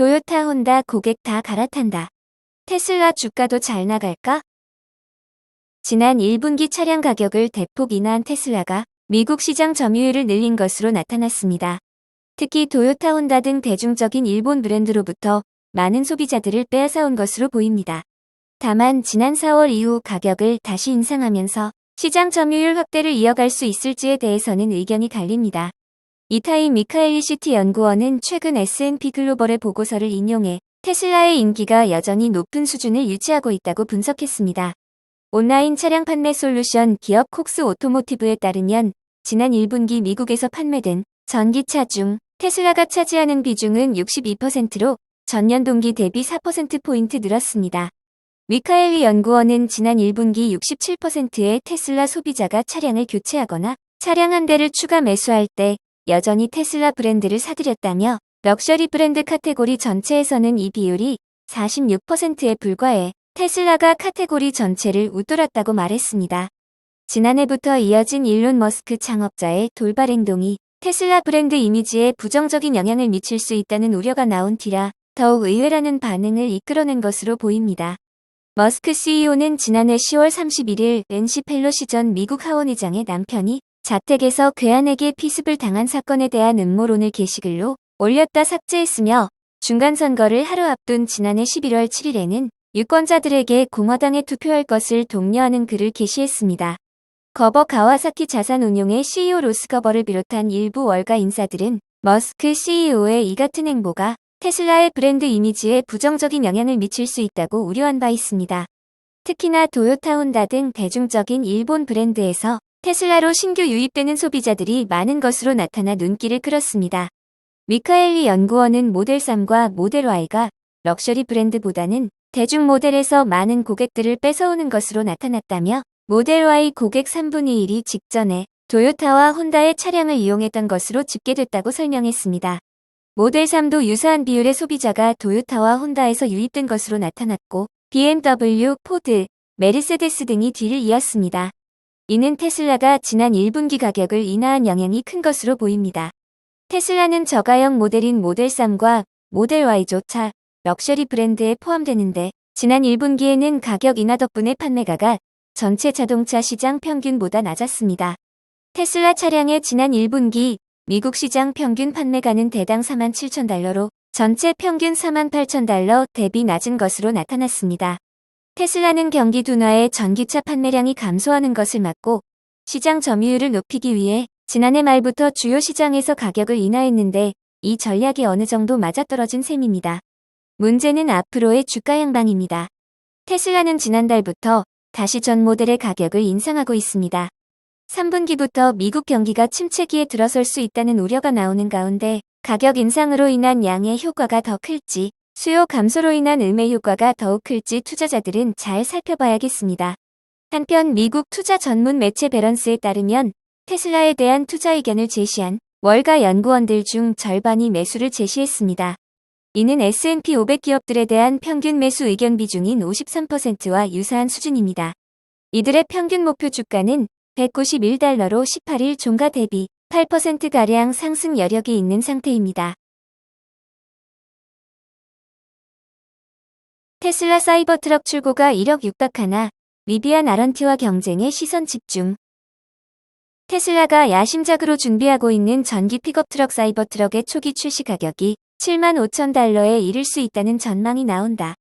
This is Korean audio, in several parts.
토요타, 혼다 고객 다 갈아탄다. 테슬라 주가도 잘 나갈까? 지난 1분기 차량 가격을 대폭 인하한 테슬라가 미국 시장 점유율을 늘린 것으로 나타났습니다. 특히 토요타, 혼다 등 대중적인 일본 브랜드로부터 많은 소비자들을 빼앗아온 것으로 보입니다. 다만 지난 4월 이후 가격을 다시 인상하면서 시장 점유율 확대를 이어갈 수 있을지에 대해서는 의견이 갈립니다. 이타임 미카엘리 시티 연구원은 최근 S&P 글로벌의 보고서를 인용해 테슬라의 인기가 여전히 높은 수준을 유지하고 있다고 분석했습니다. 온라인 차량 판매 솔루션 기업 콕스 오토모티브에 따르면 지난 1분기 미국에서 판매된 전기차 중 테슬라가 차지하는 비중은 62%로 전년 동기 대비 4%포인트 늘었습니다. 미카엘리 연구원은 지난 1분기 67%의 테슬라 소비자가 차량을 교체하거나 차량 한 대를 추가 매수할 때 여전히 테슬라 브랜드를 사들였다며 럭셔리 브랜드 카테고리 전체에서는 이 비율이 46%에 불과해 테슬라가 카테고리 전체를 웃돌았다고 말했습니다. 지난해부터 이어진 일론 머스크 창업자의 돌발 행동이 테슬라 브랜드 이미지에 부정적인 영향을 미칠 수 있다는 우려가 나온 뒤라 더욱 의외라는 반응을 이끌어낸 것으로 보입니다. 머스크 CEO는 지난해 10월 31일 낸시 펠로시 전 미국 하원의장의 남편이 자택에서 괴한에게 피습을 당한 사건에 대한 음모론을 게시글로 올렸다 삭제했으며 중간선거를 하루 앞둔 지난해 11월 7일에는 유권자들에게 공화당에 투표할 것을 독려하는 글을 게시했습니다. 거버 가와사키 자산운용의 CEO 로스 거버를 비롯한 일부 월가 인사들은 머스크 CEO의 이 같은 행보가 테슬라의 브랜드 이미지에 부정적인 영향을 미칠 수 있다고 우려한 바 있습니다. 특히나 토요타, 혼다 등 대중적인 일본 브랜드에서 테슬라로 신규 유입되는 소비자들이 많은 것으로 나타나 눈길을 끌었습니다. 미카엘리 연구원은 모델 3과 모델 Y가 럭셔리 브랜드보다는 대중 모델에서 많은 고객들을 뺏어오는 것으로 나타났다며 모델 Y 고객 3분의 1이 직전에 토요타와 혼다의 차량을 이용했던 것으로 집계됐다고 설명했습니다. 모델 3도 유사한 비율의 소비자가 토요타와 혼다에서 유입된 것으로 나타났고 BMW, 포드, 메르세데스 등이 뒤를 이었습니다. 이는 테슬라가 지난 1분기 가격을 인하한 영향이 큰 것으로 보입니다. 테슬라는 저가형 모델인 모델 3과 모델 Y조차 럭셔리 브랜드에 포함되는데 지난 1분기에는 가격 인하 덕분에 판매가가 전체 자동차 시장 평균보다 낮았습니다. 테슬라 차량의 지난 1분기 미국 시장 평균 판매가는 대당 47,000달러로 전체 평균 48,000달러 대비 낮은 것으로 나타났습니다. 테슬라는 경기 둔화에 전기차 판매량이 감소하는 것을 막고 시장 점유율을 높이기 위해 지난해 말부터 주요 시장에서 가격을 인하했는데 이 전략이 어느 정도 맞아떨어진 셈입니다. 문제는 앞으로의 주가 향방입니다. 테슬라는 지난달부터 다시 전 모델의 가격을 인상하고 있습니다. 3분기부터 미국 경기가 침체기에 들어설 수 있다는 우려가 나오는 가운데 가격 인상으로 인한 양의 효과가 더 클지 수요 감소로 인한 음의 효과가 더욱 클지 투자자들은 잘 살펴봐야겠습니다. 한편 미국 투자 전문 매체 배런스에 따르면 테슬라에 대한 투자 의견을 제시한 월가 연구원들 중 절반이 매수를 제시했습니다. 이는 S&P 500 기업들에 대한 평균 매수 의견 비중인 53%와 유사한 수준입니다. 이들의 평균 목표 주가는 191달러로 18일 종가 대비 8%가량 상승 여력이 있는 상태입니다. 테슬라 사이버트럭 출고가 1억 육박하나 리비안 아런티와 경쟁에 시선 집중. 테슬라가 야심작으로 준비하고 있는 전기 픽업 트럭 사이버트럭의 초기 출시 가격이 75,000달러에 이를 수 있다는 전망이 나온다.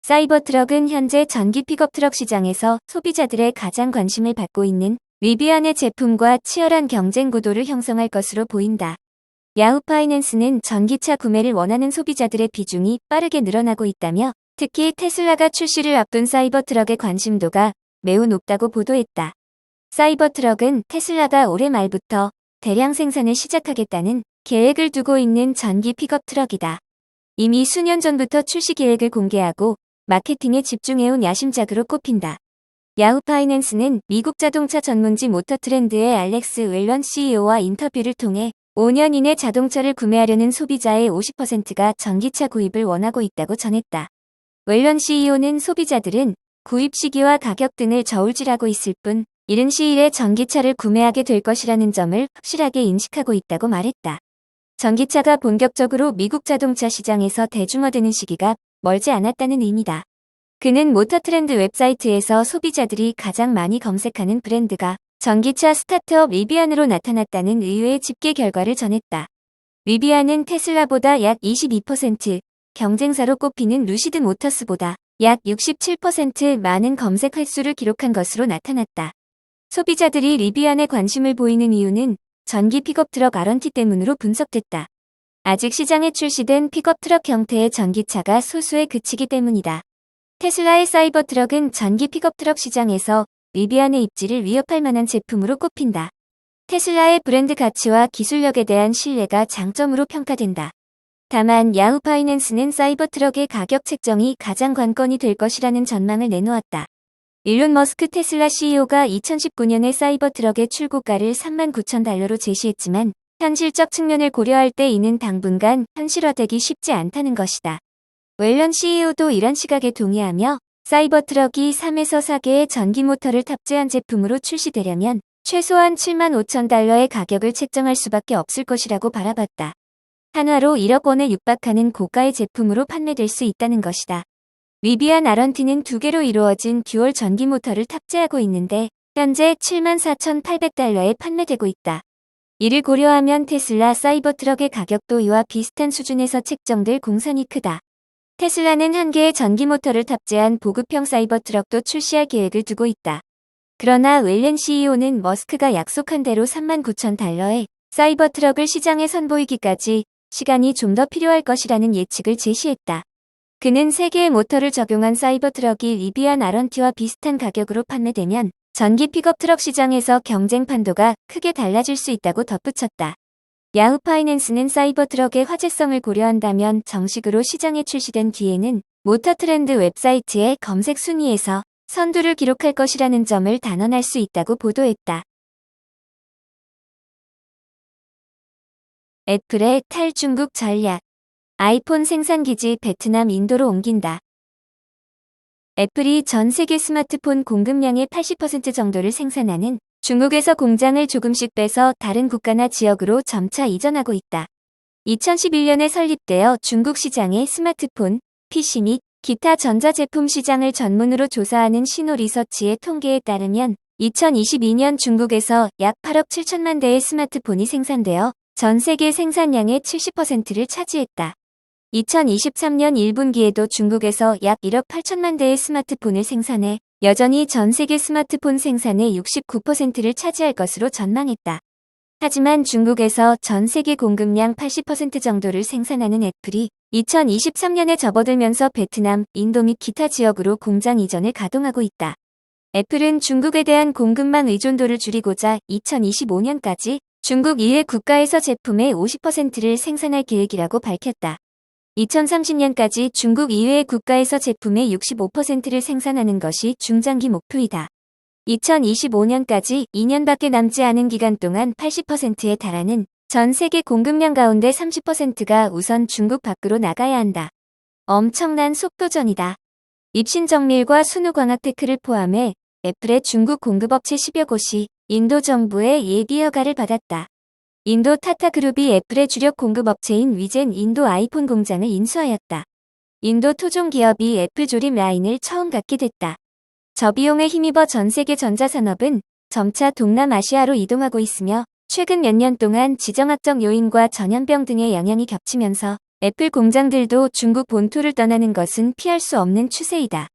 사이버트럭은 현재 전기 픽업 트럭 시장에서 소비자들의 가장 관심을 받고 있는 리비안의 제품과 치열한 경쟁 구도를 형성할 것으로 보인다. 야후 파이낸스는 전기차 구매를 원하는 소비자들의 비중이 빠르게 늘어나고 있다며 특히 테슬라가 출시를 앞둔 사이버트럭의 관심도가 매우 높다고 보도했다. 사이버트럭은 테슬라가 올해 말부터 대량 생산을 시작하겠다는 계획을 두고 있는 전기 픽업 트럭이다. 이미 수년 전부터 출시 계획을 공개하고 마케팅에 집중해온 야심작으로 꼽힌다. 야후 파이낸스는 미국 자동차 전문지 모터트렌드의 알렉스 웰런 CEO와 인터뷰를 통해 5년 이내 자동차를 구매하려는 소비자의 50%가 전기차 구입을 원하고 있다고 전했다. 웰런 CEO는 소비자들은 구입 시기와 가격 등을 저울질하고 있을 뿐 이른 시일에 전기차를 구매하게 될 것이라는 점을 확실하게 인식하고 있다고 말했다. 전기차가 본격적으로 미국 자동차 시장에서 대중화되는 시기가 멀지 않았다는 의미다. 그는 모터 트렌드 웹사이트에서 소비자들이 가장 많이 검색하는 브랜드가 전기차 스타트업 리비안으로 나타났다는 의외의 집계 결과를 전했다. 리비안은 테슬라보다 약 22%, 경쟁사로 꼽히는 루시드 모터스보다 약 67% 많은 검색 횟수를 기록한 것으로 나타났다. 소비자들이 리비안에 관심을 보이는 이유는 전기 픽업 트럭 RNT 때문으로 분석됐다. 아직 시장에 출시된 픽업 트럭 형태의 전기차가 소수에 그치기 때문이다. 테슬라의 사이버 트럭은 전기 픽업 트럭 시장에서 리비안의 입지를 위협할 만한 제품으로 꼽힌다. 테슬라의 브랜드 가치와 기술력에 대한 신뢰가 장점으로 평가된다. 다만 야후 파이낸스는 사이버 트럭의 가격 책정이 가장 관건이 될 것이라는 전망을 내놓았다. 일론 머스크 테슬라 CEO가 2019년에 사이버 트럭의 출고가를 39,000달러로 제시했지만 현실적 측면을 고려할 때 이는 당분간 현실화되기 쉽지 않다는 것이다. 웰런 CEO도 이런 시각에 동의하며 사이버 트럭이 3에서 4개의 전기 모터를 탑재한 제품으로 출시되려면 최소한 75,000달러의 가격을 책정할 수밖에 없을 것이라고 바라봤다. 한화로 1억 원에 육박하는 고가의 제품으로 판매될 수 있다는 것이다. 리비안 RNT는 2개로 이루어진 듀얼 전기 모터를 탑재하고 있는데 현재 74,800달러에 판매되고 있다. 이를 고려하면 테슬라 사이버 트럭의 가격도 이와 비슷한 수준에서 책정될 공산이 크다. 테슬라는 한 개의 전기 모터를 탑재한 보급형 사이버 트럭도 출시할 계획을 두고 있다. 그러나 웰렌 CEO는 머스크가 약속한 대로 39,000달러에 사이버 트럭을 시장에 선보이기까지 시간이 좀 더 필요할 것이라는 예측을 제시했다. 그는 3개의 모터를 적용한 사이버 트럭이 리비안 RNT와 비슷한 가격으로 판매되면 전기 픽업 트럭 시장에서 경쟁 판도가 크게 달라질 수 있다고 덧붙였다. 야후 파이낸스는 사이버 트럭의 화제성을 고려한다면 정식으로 시장에 출시된 뒤에는 모터 트렌드 웹사이트의 검색 순위에서 선두를 기록할 것이라는 점을 단언할 수 있다고 보도했다. 애플의 탈중국 전략. 아이폰 생산기지 베트남, 인도로 옮긴다. 애플이 전 세계 스마트폰 공급량의 80% 정도를 생산하는 중국에서 공장을 조금씩 빼서 다른 국가나 지역으로 점차 이전하고 있다. 2011년에 설립되어 중국 시장의 스마트폰, PC 및 기타 전자제품 시장을 전문으로 조사하는 시노리서치의 통계에 따르면 2022년 중국에서 약 8억 7천만 대의 스마트폰이 생산되어 전 세계 생산량의 70%를 차지했다. 2023년 1분기에도 중국에서 약 1억 8천만 대의 스마트폰을 생산해 여전히 전 세계 스마트폰 생산의 69%를 차지할 것으로 전망했다. 하지만 중국에서 전 세계 공급량 80% 정도를 생산하는 애플이 2023년에 접어들면서 베트남, 인도 및 기타 지역으로 공장 이전을 가동하고 있다. 애플은 중국에 대한 공급망 의존도를 줄이고자 2025년까지 중국 이외 국가에서 제품의 50%를 생산할 계획이라고 밝혔다. 2030년까지 중국 이외의 국가에서 제품의 65%를 생산하는 것이 중장기 목표이다. 2025년까지 2년밖에 남지 않은 기간 동안 80%에 달하는 전 세계 공급량 가운데 30%가 우선 중국 밖으로 나가야 한다. 엄청난 속도전이다. 입신 정밀과 순우 광학 테크를 포함해 애플의 중국 공급업체 10여 곳이 인도 정부의 예비 허가를 받았다. 인도 타타그룹이 애플의 주력 공급업체인 위젠 인도 아이폰 공장을 인수하였다. 인도 토종 기업이 애플 조립 라인을 처음 갖게 됐다. 저비용에 힘입어 전 세계 전자산업은 점차 동남아시아로 이동하고 있으며 최근 몇 년 동안 지정학적 요인과 전염병 등의 영향이 겹치면서 애플 공장들도 중국 본토를 떠나는 것은 피할 수 없는 추세이다.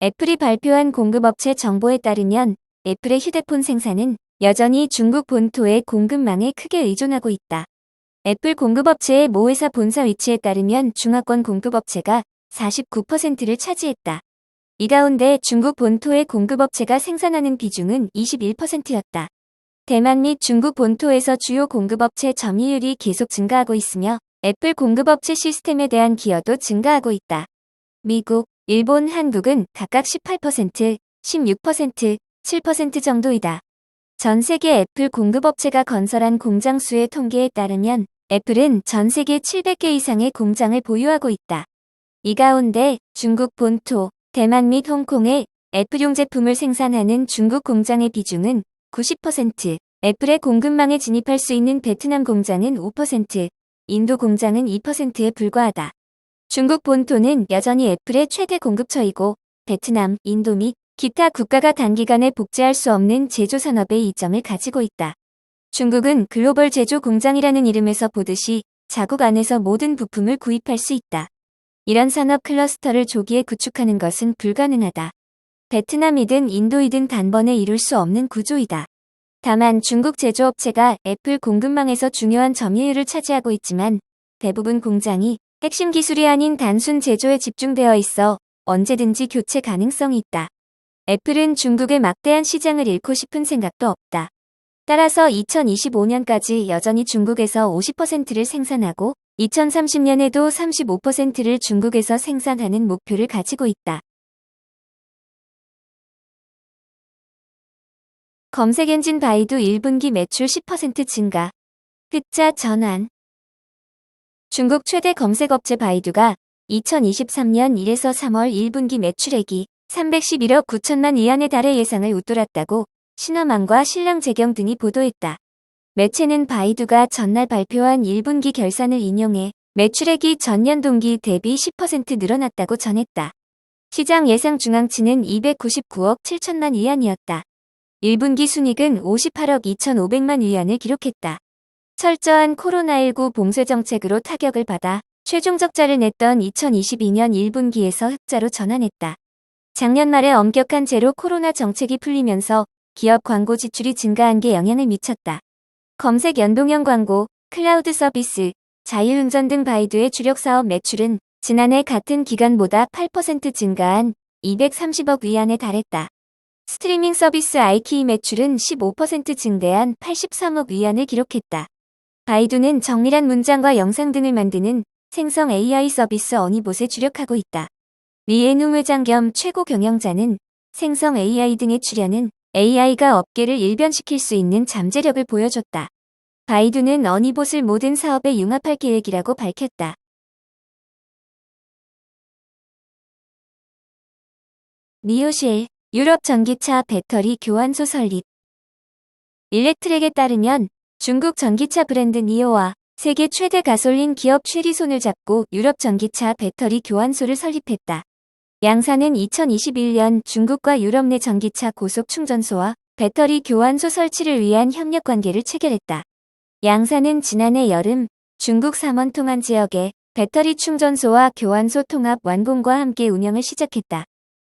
애플이 발표한 공급업체 정보에 따르면 애플의 휴대폰 생산은 여전히 중국 본토의 공급망에 크게 의존하고 있다. 애플 공급업체의 모 회사 본사 위치에 따르면 중화권 공급업체가 49%를 차지했다. 이 가운데 중국 본토의 공급업체가 생산하는 비중은 21%였다. 대만 및 중국 본토에서 주요 공급업체 점유율이 계속 증가하고 있으며 애플 공급업체 시스템에 대한 기여도 증가하고 있다. 미국, 일본, 한국은 각각 18%, 16%, 7% 정도이다. 전 세계 애플 공급업체가 건설한 공장 수의 통계에 따르면 애플은 전 세계 700개 이상의 공장을 보유하고 있다. 이 가운데 중국 본토, 대만 및 홍콩에 애플용 제품을 생산하는 중국 공장의 비중은 90%, 애플의 공급망에 진입할 수 있는 베트남 공장은 5%, 인도 공장은 2%에 불과하다. 중국 본토는 여전히 애플의 최대 공급처이고 베트남, 인도 및 기타 국가가 단기간에 복제할 수 없는 제조 산업의 이점을 가지고 있다. 중국은 글로벌 제조 공장이라는 이름에서 보듯이 자국 안에서 모든 부품을 구입할 수 있다. 이런 산업 클러스터를 조기에 구축하는 것은 불가능하다. 베트남이든 인도이든 단번에 이룰 수 없는 구조이다. 다만 중국 제조업체가 애플 공급망에서 중요한 점유율을 차지하고 있지만 대부분 공장이 핵심 기술이 아닌 단순 제조에 집중되어 있어 언제든지 교체 가능성이 있다. 애플은 중국의 막대한 시장을 잃고 싶은 생각도 없다. 따라서 2025년까지 여전히 중국에서 50%를 생산하고 2030년에도 35%를 중국에서 생산하는 목표를 가지고 있다. 검색 엔진 바이두 1분기 매출 10% 증가. 흑자 전환. 중국 최대 검색업체 바이두가 2023년 1에서 3월 1분기 매출액이 311억 9천만 위안에 달해 예상을 웃돌았다고 신화망과 신랑재경 등이 보도했다. 매체는 바이두가 전날 발표한 1분기 결산을 인용해 매출액이 전년 동기 대비 10% 늘어났다고 전했다. 시장 예상 중앙치는 299억 7천만 위안이었다. 1분기 순이익은 58억 2,500만 위안을 기록했다. 철저한 코로나19 봉쇄 정책으로 타격을 받아 최종 적자를 냈던 2022년 1분기에서 흑자로 전환했다. 작년 말에 엄격한 제로 코로나 정책이 풀리면서 기업 광고 지출이 증가한 게 영향을 미쳤다. 검색 연동형 광고, 클라우드 서비스, 자율운전 등 바이두의 주력 사업 매출은 지난해 같은 기간보다 8% 증가한 230억 위안에 달했다. 스트리밍 서비스 아이키 매출은 15% 증대한 83억 위안을 기록했다. 바이두는 정밀한 문장과 영상 등을 만드는 생성 AI 서비스 어니봇에 주력하고 있다. 리에누 회장 겸 최고 경영자는 생성 AI 등의 출연은 AI가 업계를 일변시킬 수 있는 잠재력을 보여줬다. 바이두는 어니봇을 모든 사업에 융합할 계획이라고 밝혔다. 니오쉘, 유럽 전기차 배터리 교환소 설립. 일렉트렉에 따르면 중국 전기차 브랜드 니오와 세계 최대 가솔린 기업 쉘이 손을 잡고 유럽 전기차 배터리 교환소를 설립했다. 양사는 2021년 중국과 유럽 내 전기차 고속 충전소와 배터리 교환소 설치를 위한 협력 관계를 체결했다. 양사는 지난해 여름 중국 삼원 통안 지역에 배터리 충전소와 교환소 통합 완공과 함께 운영을 시작했다.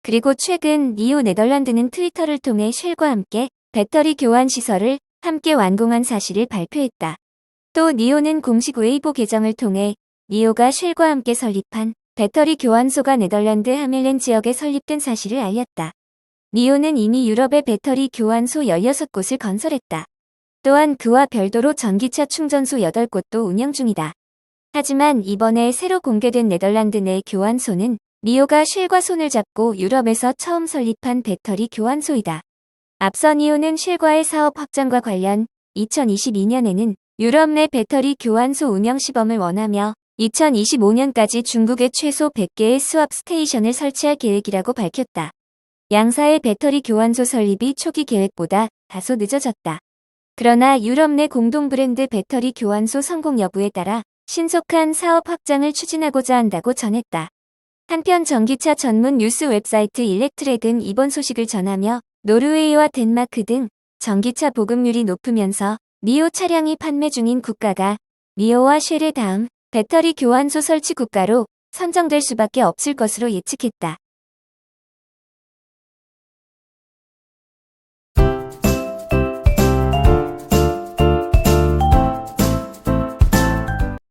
그리고 최근 니오 네덜란드는 트위터를 통해 쉘과 함께 배터리 교환 시설을 함께 완공한 사실을 발표했다. 또 니오는 공식 웨이보 계정을 통해 니오가 쉘과 함께 설립한 배터리 교환소가 네덜란드 하멜렌 지역에 설립된 사실을 알렸다. 니오는 이미 유럽의 배터리 교환소 16곳을 건설했다. 또한 그와 별도로 전기차 충전소 8곳도 운영 중이다. 하지만 이번에 새로 공개된 네덜란드 내 교환소는 니오가 쉘과 손을 잡고 유럽에서 처음 설립한 배터리 교환소이다. 앞서 니오는 쉘과의 사업 확장과 관련 2022년에는 유럽 내 배터리 교환소 운영 시범을 원하며 2025년까지 중국에 최소 100개의 스왑 스테이션을 설치할 계획이라고 밝혔다. 양사의 배터리 교환소 설립이 초기 계획보다 다소 늦어졌다. 그러나 유럽 내 공동 브랜드 배터리 교환소 성공 여부에 따라 신속한 사업 확장을 추진하고자 한다고 전했다. 한편 전기차 전문 뉴스 웹사이트 일렉트렉은 이번 소식을 전하며 노르웨이와 덴마크 등 전기차 보급률이 높으면서 니오 차량이 판매 중인 국가가 니오와 쉘의 다음 배터리 교환소 설치 국가로 선정될 수밖에 없을 것으로 예측했다.